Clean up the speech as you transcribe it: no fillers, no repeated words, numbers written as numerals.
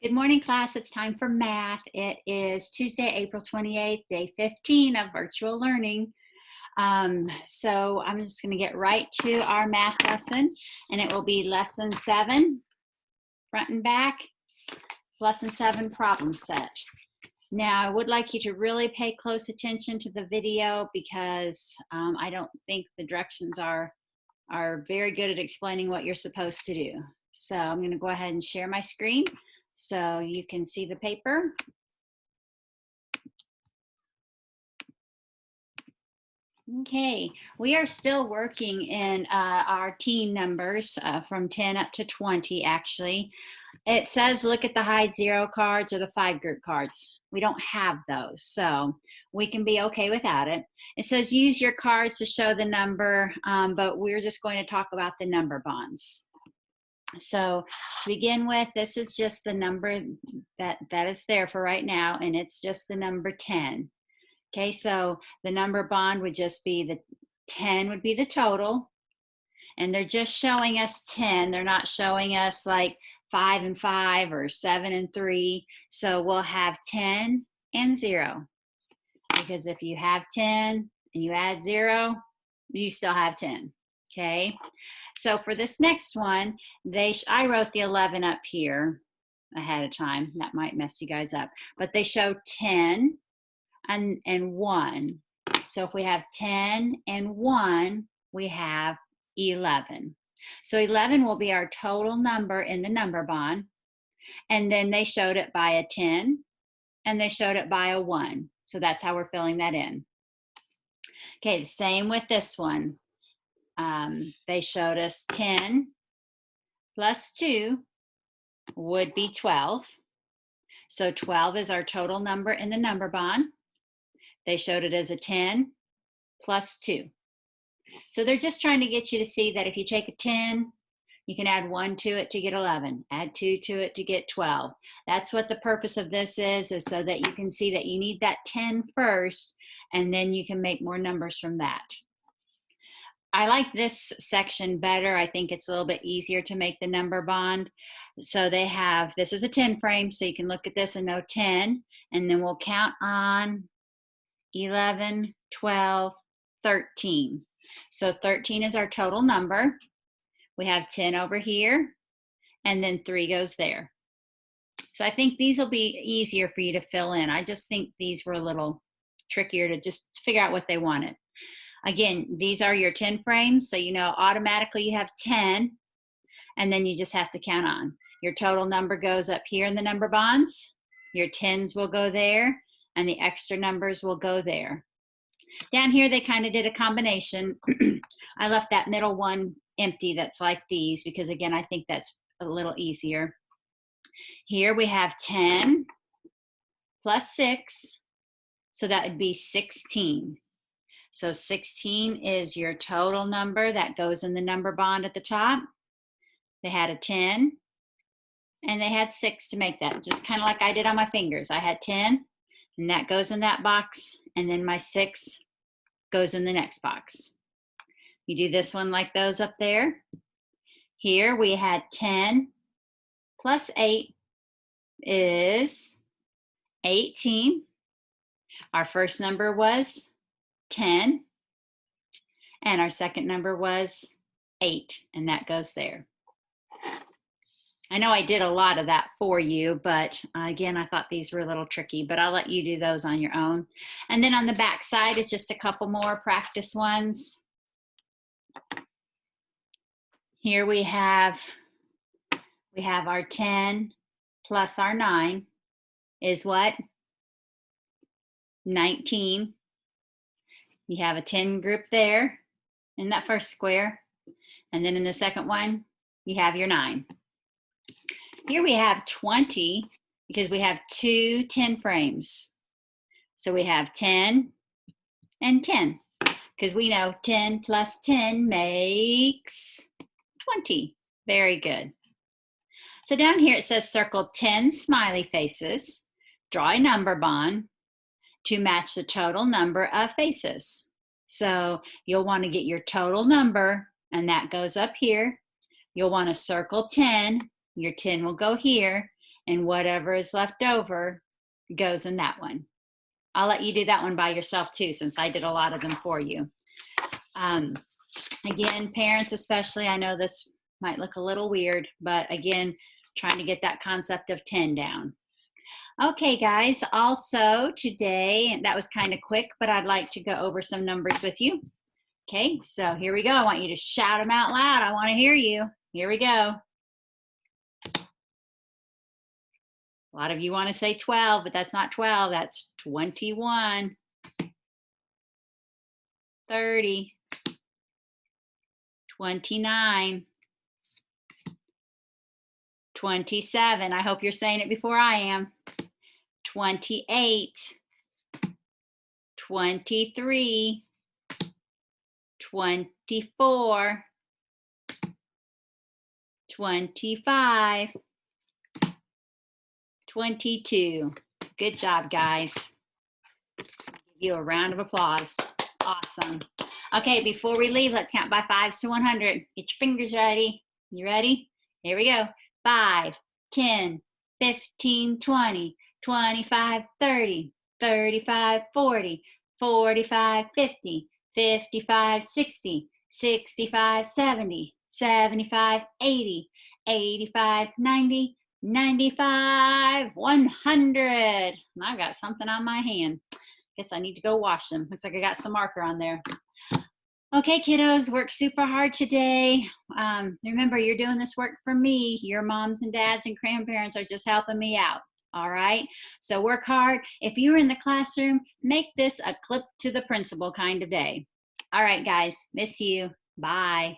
Good morning, class. It's time for math. It is Tuesday, April 28th, day 15 of virtual learning. So I'm just going to get right to our math lesson, and it will be lesson 7, front and back. It's lesson 7, problem set. Now, I would like you to really pay close attention to the video because I don't think the directions are very good at explaining what you're supposed to do. So I'm going to go ahead and share my screen so you can see the paper. Okay, we are still working in our teen numbers from 10 up to 20 actually. It says look at the hide 0 cards or the 5 group cards. We don't have those, so we can be okay without it. It says use your cards to show the number, but we're just going to talk about the number bonds. So to begin with, this is just the number that is there for right now, and it's just the number 10. Okay, so the number bond would just be the 10 would be the total, and they're just showing us 10. They're not showing us like 5 and 5 or 7 and 3. So we'll have 10 and 0, because if you have 10 and you add 0, you still have 10. Okay, so for this next one, I wrote the 11 up here ahead of time. That might mess you guys up, but they show 10 and 1. So if we have 10 and 1, we have 11. So 11 will be our total number in the number bond. And then they showed it by a 10 and they showed it by a 1. So that's how we're filling that in. Okay, the same with this one. They showed us 10 plus 2 would be 12. So 12 is our total number in the number bond. They showed it as a 10 plus 2. So they're just trying to get you to see that if you take a 10, you can add 1 to it to get 11, add 2 to it to get 12. That's what the purpose of this is so that you can see that you need that 10 first, and then you can make more numbers from that. I like this section better. I think it's a little bit easier to make the number bond. So they have, this is a 10 frame, so you can look at this and know 10, and then we'll count on 11, 12, 13. So 13 is our total number. We have 10 over here, and then 3 goes there. So I think these will be easier for you to fill in. I just think these were a little trickier to just figure out what they wanted. Again, these are your 10 frames, so you know automatically you have 10, and then you just have to count on. Your total number goes up here in the number bonds. Your 10s will go there, and the extra numbers will go there. Down here, they kind of did a combination. I left that middle one empty that's like these because, again, I think that's a little easier. Here we have 10 plus 6, so that would be 16. So 16 is your total number that goes in the number bond at the top. They had a 10, and they had 6 to make that, just kind of like I did on my fingers. I had 10, and that goes in that box, and then my 6 goes in the next box. You do this one like those up there. Here we had 10 plus 8 is 18. Our first number was 10, and our second number was 8, and that goes there. I know I did a lot of that for you, but again, I thought these were a little tricky, but I'll let you do those on your own. And then on the back side, it's just a couple more practice ones. Here we have our 10 plus our 9 is what? 19. You have a 10 group there in that first square. And then in the second one, you have your 9. Here we have 20 because we have 2 10 frames. So we have 10 and 10 because we know 10 plus 10 makes 20. Very good. So down here it says circle 10 smiley faces, draw a number bond to match the total number of faces. So you'll want to get your total number, and that goes up here. You'll want to circle 10. Your 10 will go here, and whatever is left over goes in that one. I'll let you do that one by yourself too, since I did a lot of them for you. Again, parents especially, I know this might look a little weird, but again, trying to get that concept of 10 down. Okay, guys, also today, and that was kind of quick, but I'd like to go over some numbers with you. Okay, so here we go. I want you to shout them out loud. I want to hear you. Here we go. A lot of you want to say 12, but that's not 12. That's 21, 30, 29, 27. I hope you're saying it before I am. 28, 23, 24, 25, 22. Good job, guys. Give you a round of applause. Awesome. Okay, before we leave, let's count by 5s to 100. Get your fingers ready. You ready? Here we go. 5, 10, 15, 20, 25, 30, 35, 40, 45, 50, 55, 60, 65, 70, 75, 80, 85, 90, 95, 100. I've got something on my hand. Guess I need to go wash them. Looks like I got some marker on there. Okay, kiddos, work super hard today. Remember, you're doing this work for me. Your moms and dads and grandparents are just helping me out. All right, so work hard. If you're in the classroom, make this a clip to the principal kind of day. All right, guys, miss you. Bye.